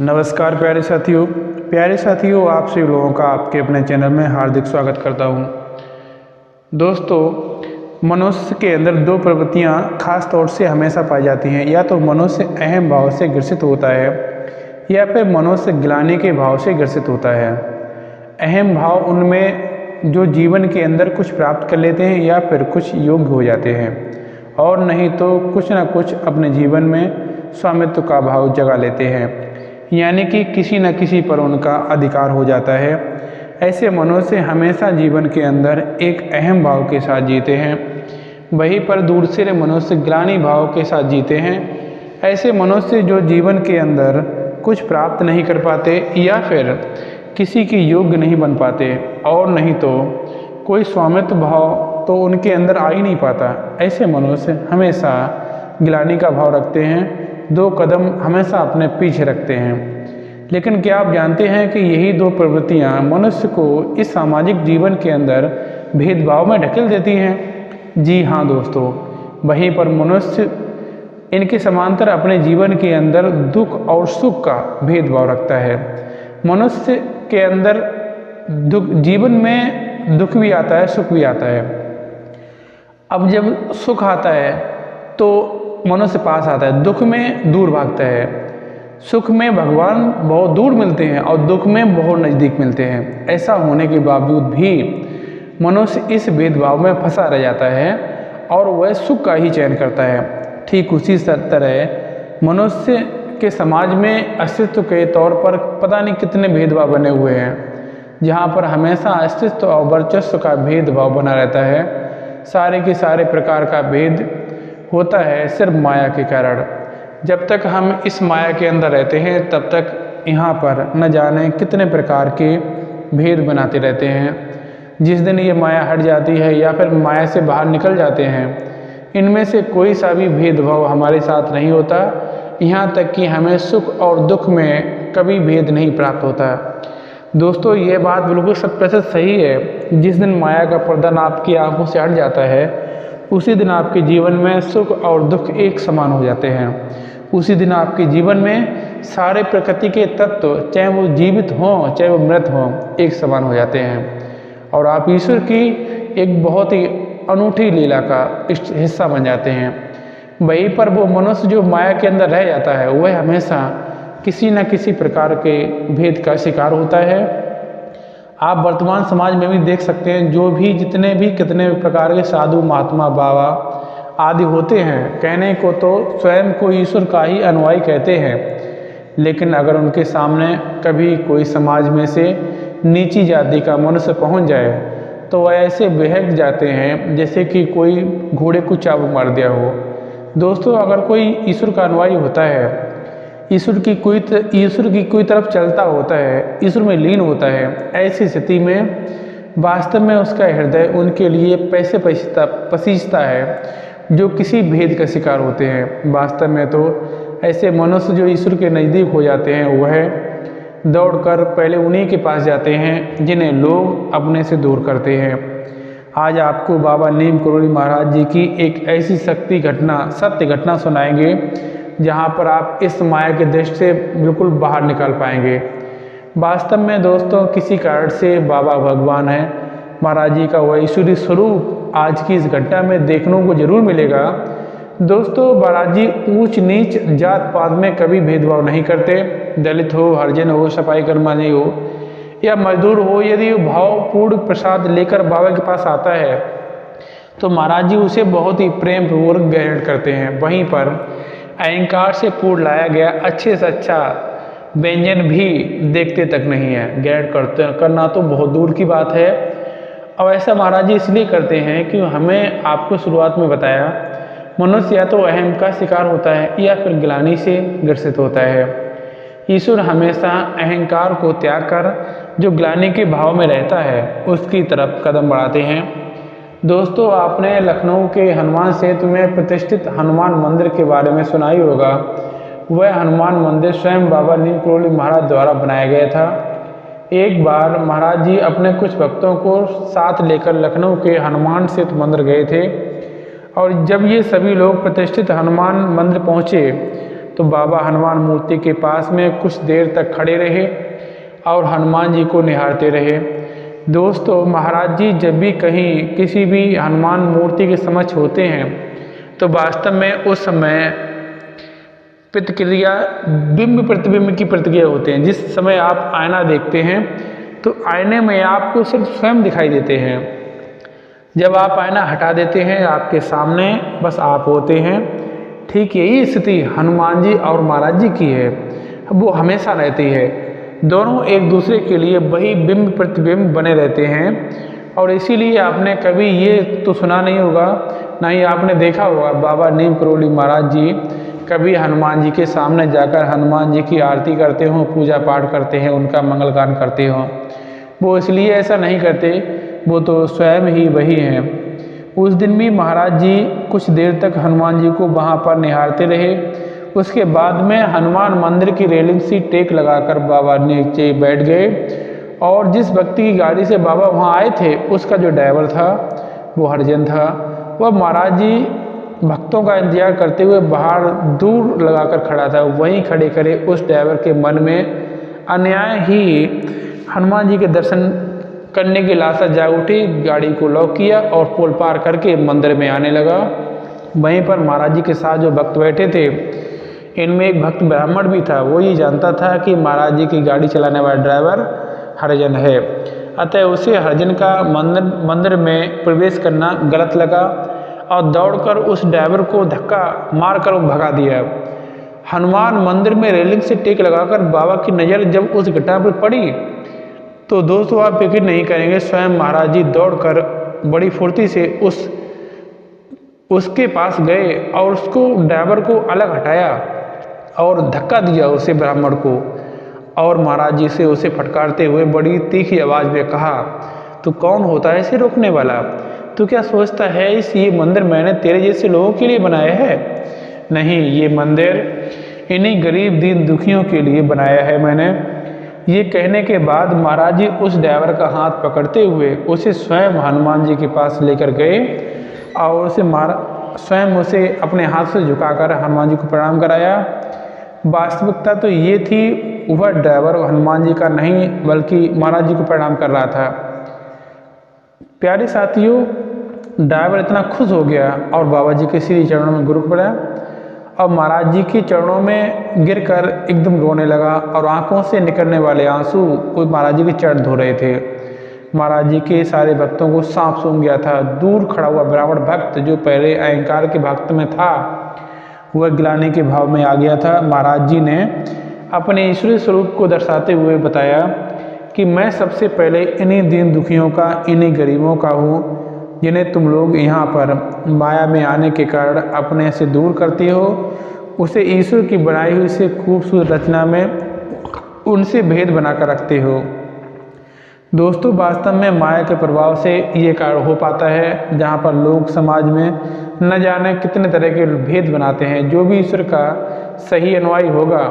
नमस्कार प्यारे साथियों, आप सभी लोगों का आपके अपने चैनल में हार्दिक स्वागत करता हूं। दोस्तों, मनुष्य के अंदर दो प्रवृत्तियां खास तौर से हमेशा पाई जाती हैं। या तो मनुष्य अहम भाव से ग्रसित होता है या फिर मनुष्य ग्लानि के भाव से ग्रसित होता है। अहम भाव उनमें जो जीवन के अंदर कुछ प्राप्त कर लेते हैं या फिर कुछ योग्य हो जाते हैं, और नहीं तो कुछ ना कुछ अपने जीवन में स्वामित्व का भाव जगा लेते हैं, यानी कि किसी न किसी पर उनका अधिकार हो जाता है। ऐसे मनुष्य हमेशा जीवन के अंदर एक अहम भाव के साथ जीते हैं। वहीं पर दूसरे मनुष्य ग्लानि भाव के साथ जीते हैं। ऐसे मनुष्य जो जीवन के अंदर कुछ प्राप्त नहीं कर पाते या फिर किसी के योग्य नहीं बन पाते, और नहीं तो कोई स्वामित्व भाव तो उनके अंदर आ ही नहीं पाता। ऐसे मनुष्य हमेशा ग्लानि का भाव रखते हैं, दो कदम हमेशा अपने पीछे रखते हैं। लेकिन क्या आप जानते हैं कि यही दो प्रवृत्तियां मनुष्य को इस सामाजिक जीवन के अंदर भेदभाव में ढकेल देती हैं? जी हाँ दोस्तों, वहीं पर मनुष्य इनके समांतर अपने जीवन के अंदर दुख और सुख का भेदभाव रखता है। मनुष्य के अंदर जीवन में दुख भी आता है, सुख भी आता है। अब जब सुख आता है तो मनुष्य पास आता है, दुख में दूर भागता है। सुख में भगवान बहुत दूर मिलते हैं और दुख में बहुत नज़दीक मिलते हैं। ऐसा होने के बावजूद भी मनुष्य इस भेदभाव में फंसा रह जाता है और वह सुख का ही चयन करता है। ठीक उसी तरह मनुष्य के समाज में अस्तित्व के तौर पर पता नहीं कितने भेदभाव बने हुए हैं, जहाँ पर हमेशा अस्तित्व और वर्चस्व का भेदभाव बना रहता है। सारे के सारे प्रकार का भेद होता है सिर्फ माया के कारण। जब तक हम इस माया के अंदर रहते हैं तब तक यहाँ पर न जाने कितने प्रकार के भेद बनाते रहते हैं। जिस दिन ये माया हट जाती है या फिर माया से बाहर निकल जाते हैं, इनमें से कोई सा भी भेदभाव हमारे साथ नहीं होता। यहाँ तक कि हमें सुख और दुख में कभी भेद नहीं प्राप्त होता। दोस्तों, ये बात बिल्कुल 100% सही है। जिस दिन माया का पर्दा आपकी आंखों से हट जाता है, उसी दिन आपके जीवन में सुख और दुख एक समान हो जाते हैं। उसी दिन आपके जीवन में सारे प्रकृति के तत्व, चाहे वो जीवित हों चाहे वो मृत हों, एक समान हो जाते हैं और आप ईश्वर की एक बहुत ही अनूठी लीला का हिस्सा बन जाते हैं। वहीं पर वो मनुष्य जो माया के अंदर रह जाता है, वह हमेशा किसी न किसी प्रकार के भेद का शिकार होता है। आप वर्तमान समाज में भी देख सकते हैं, जो भी जितने भी कितने प्रकार के साधु महात्मा बाबा आदि होते हैं, कहने को तो स्वयं को ईश्वर का ही अनुयायी कहते हैं, लेकिन अगर उनके सामने कभी कोई समाज में से नीची जाति का मनुष्य पहुंच जाए तो वह ऐसे बहक जाते हैं जैसे कि कोई घोड़े को चाबुक मार दिया हो। दोस्तों, अगर कोई ईश्वर का अनुयायी होता है, ईश्वर की कोई तरफ चलता होता है, ईश्वर में लीन होता है, ऐसी स्थिति में वास्तव में उसका हृदय उनके लिए पैसे पसीजता है जो किसी भेद का शिकार होते हैं। वास्तव में तो ऐसे मनुष्य जो ईश्वर के नज़दीक हो जाते हैं, वह दौड़कर पहले उन्हीं के पास जाते हैं जिन्हें लोग अपने से दूर करते हैं। आज आपको बाबा नीम करोली महाराज जी की एक ऐसी सत्य घटना सुनाएंगे जहाँ पर आप इस माया के दृष्टि से बिल्कुल बाहर निकल पाएंगे। वास्तव में दोस्तों, किसी कारण से बाबा भगवान है, महाराज जी का वह ईश्वरीय स्वरूप आज की इस घटना में देखने को जरूर मिलेगा। दोस्तों, महाराज जी ऊंच नीच जात पात में कभी भेदभाव नहीं करते। दलित हो, हरिजन हो, सफाई कर्मचारी हो या मजदूर हो, यदि भावपूर्ण प्रसाद लेकर बाबा के पास आता है तो महाराज जी उसे बहुत ही प्रेम पूर्वक ग्रहण करते हैं। वहीं पर अहंकार से पूर्ण लाया गया अच्छे से अच्छा व्यंजन भी देखते तक नहीं है। ग्रहण करना तो बहुत दूर की बात है। और ऐसा महाराज जी इसलिए करते हैं कि हमें आपको शुरुआत में बताया, मनुष्य या तो अहम का शिकार होता है या फिर ग्लानि से ग्रसित होता है। ईश्वर हमेशा अहंकार को त्याग कर जो ग्लानि के भाव में रहता है उसकी तरफ कदम बढ़ाते हैं। दोस्तों, आपने लखनऊ के हनुमान सेतु में प्रतिष्ठित हनुमान मंदिर के बारे में सुना ही होगा। वह हनुमान मंदिर स्वयं बाबा नीम करोली महाराज द्वारा बनाया गया था। एक बार महाराज जी अपने कुछ भक्तों को साथ लेकर लखनऊ के हनुमान सेतु मंदिर गए थे, और जब ये सभी लोग प्रतिष्ठित हनुमान मंदिर पहुँचे तो बाबा हनुमान मूर्ति के पास में कुछ देर तक खड़े रहे और हनुमान जी को निहारते रहे। दोस्तों, महाराज जी जब भी कहीं किसी भी हनुमान मूर्ति के समक्ष होते हैं तो वास्तव में उस समय प्रतिक्रिया बिंब प्रतिबिंब की प्रतिक्रिया होते हैं। जिस समय आप आईना देखते हैं तो आईने में आपको सिर्फ स्वयं दिखाई देते हैं। जब आप आईना हटा देते हैं आपके सामने बस आप होते हैं। ठीक यही स्थिति हनुमान जी और महाराज जी की है, वो हमेशा रहती है। दोनों एक दूसरे के लिए वही बिंब प्रतिबिंब बने रहते हैं। और इसीलिए आपने कभी ये तो सुना नहीं होगा, ना ही आपने देखा होगा बाबा नीम करोली महाराज जी कभी हनुमान जी के सामने जाकर हनुमान जी की आरती करते हों, पूजा पाठ करते हैं, उनका मंगल गान करते हों। वो इसलिए ऐसा नहीं करते, वो तो स्वयं ही वही हैं। उस दिन भी महाराज जी कुछ देर तक हनुमान जी को वहाँ पर निहारते रहे। उसके बाद में हनुमान मंदिर की रेलिंग सी टेक लगाकर बाबा नीचे बैठ गए और जिस व्यक्ति की गाड़ी से बाबा वहाँ आए थे उसका जो ड्राइवर था वो हरिजन था। वह महाराज जी भक्तों का इंतजार करते हुए बाहर दूर लगाकर खड़ा था। वहीं खड़े खड़े उस ड्राइवर के मन में अन्याय ही हनुमान जी के दर्शन करने की लालसा जाग उठी। गाड़ी को लॉक किया और पुल पार करके मंदिर में आने लगा। वहीं पर महाराज जी के साथ जो भक्त बैठे थे, इनमें एक भक्त ब्राह्मण भी था। वो ये जानता था कि महाराज जी की गाड़ी चलाने वाला ड्राइवर हरिजन है, अतः उसे हरिजन का मंदिर में प्रवेश करना गलत लगा और दौड़कर उस ड्राइवर को धक्का मारकर भगा दिया। हनुमान मंदिर में रेलिंग से टेक लगाकर बाबा की नज़र जब उस घटना पर पड़ी तो दोस्तों आप फिक्र नहीं करेंगे, स्वयं महाराज जी दौड़कर बड़ी फुर्ती से उसके पास गए और उसको ड्राइवर को अलग हटाया और धक्का दिया उसे ब्राह्मण को। और महाराज जी से उसे फटकारते हुए बड़ी तीखी आवाज़ में कहा, तो कौन होता है इसे रोकने वाला? तो क्या सोचता है ये मंदिर मैंने तेरे जैसे लोगों के लिए बनाया है? नहीं, ये मंदिर इन्हीं गरीब दीन दुखियों के लिए बनाया है मैंने। ये कहने के बाद महाराज जी उस ड्राइवर का हाथ पकड़ते हुए उसे स्वयं हनुमान जी के पास लेकर गए और स्वयं उसे अपने हाथ से झुकाकर हनुमान जी को प्रणाम कराया। वास्तविकता तो ये थी, वह ड्राइवर हनुमान जी का नहीं बल्कि महाराज जी को प्रणाम कर रहा था। प्यारे साथियों, ड्राइवर इतना खुश हो गया और बाबा जी के श्री चरणों में गिर पड़ा और महाराज जी के चरणों में गिरकर एकदम रोने लगा और आंखों से निकलने वाले आंसू कोई महाराज जी के चरण धो रहे थे। महाराज जी के सारे भक्तों को सांप सूंघ गया था। दूर खड़ा हुआ ब्राह्मण भक्त जो पहले अहंकार के भक्त में था वह गिलाने के भाव में आ गया था। महाराज जी ने अपने ईश्वरीय स्वरूप को दर्शाते हुए बताया कि मैं सबसे पहले इन्हीं दीन दुखियों का, इन्हीं गरीबों का हूँ जिन्हें तुम लोग यहाँ पर माया में आने के कारण अपने से दूर करते हो। उसे ईश्वर की बनाई हुई से खूबसूरत रचना में उनसे भेद बनाकर रखते हो। दोस्तों, वास्तव में माया के प्रभाव से ये कार्य हो पाता है, जहाँ पर लोग समाज में न जाने कितने तरह के भेद बनाते हैं। जो भी ईश्वर का सही अनुयायी होगा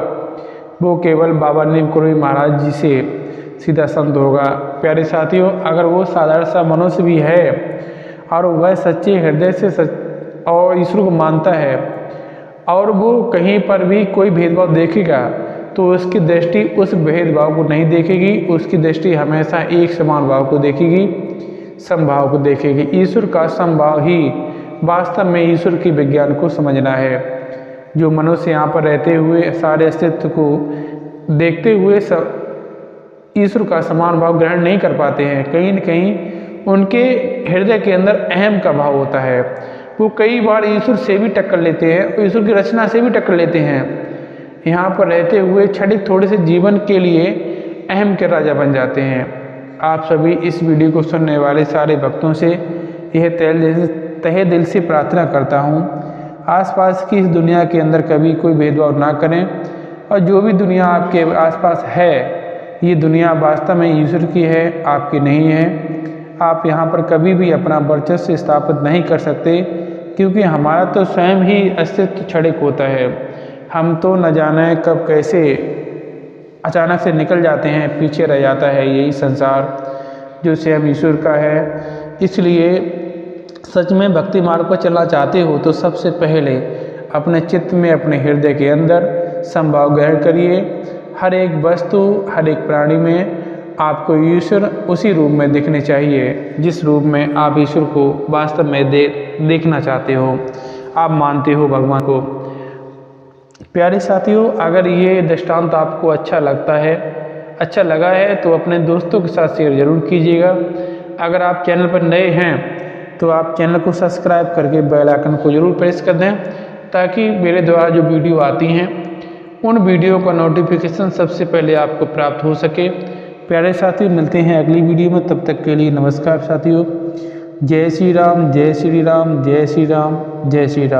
वो केवल बाबा नीम करोली महाराज जी से सीधा संत होगा। प्यारे साथियों, अगर वो साधारण सा मनुष्य भी है और वह सच्चे हृदय से और ईश्वर को मानता है और वो कहीं पर भी कोई भेदभाव देखेगा तो उसकी दृष्टि उस भेदभाव को नहीं देखेगी, उसकी दृष्टि हमेशा एक समान भाव को देखेगी, समभाव को देखेगी। ईश्वर का समभाव ही वास्तव में ईश्वर की विज्ञान को समझना है। जो मनुष्य यहाँ पर रहते हुए सारे अस्तित्व को देखते हुए ईश्वर का समान भाव ग्रहण नहीं कर पाते हैं, कहीं न कहीं उनके हृदय के अंदर अहम का भाव होता है। वो कई बार ईश्वर से भी टक्कर लेते हैं और ईश्वर की रचना से भी टक्कर लेते हैं। यहाँ पर रहते हुए क्षणिक थोड़े से जीवन के लिए अहम के राजा बन जाते हैं। आप सभी इस वीडियो को सुनने वाले सारे भक्तों से यह तहे दिल से प्रार्थना करता हूँ, आसपास की इस दुनिया के अंदर कभी कोई भेदभाव ना करें और जो भी दुनिया आपके आसपास है ये दुनिया वास्तव में ईश्वर की है, आपकी नहीं है। आप यहाँ पर कभी भी अपना वर्चस्व स्थापित नहीं कर सकते क्योंकि हमारा तो स्वयं ही अस्तित्व क्षणिक होता है। हम तो न जाने कब कैसे अचानक से निकल जाते हैं, पीछे रह जाता है यही संसार जो स्वयं ईश्वर का है। इसलिए सच में भक्ति मार्ग पर चलना चाहते हो तो सबसे पहले अपने चित्त में, अपने हृदय के अंदर संभाव ग्रहण करिए। हर एक वस्तु, हर एक प्राणी में आपको ईश्वर उसी रूप में दिखने चाहिए जिस रूप में आप ईश्वर को वास्तव में देखना चाहते हो, आप मानते हो भगवान को। प्यारे साथियों, अगर ये दृष्टांत आपको अच्छा लगा है तो अपने दोस्तों के साथ शेयर ज़रूर कीजिएगा। अगर आप चैनल पर नए हैं तो आप चैनल को सब्सक्राइब करके बेल आइकन को ज़रूर प्रेस कर दें ताकि मेरे द्वारा जो वीडियो आती हैं उन वीडियो का नोटिफिकेशन सबसे पहले आपको प्राप्त हो सके। प्यारे साथियों, मिलते हैं अगली वीडियो में, तब तक के लिए नमस्कार साथियों। जय श्री राम, जय श्री राम, जय श्री राम, जय श्री राम।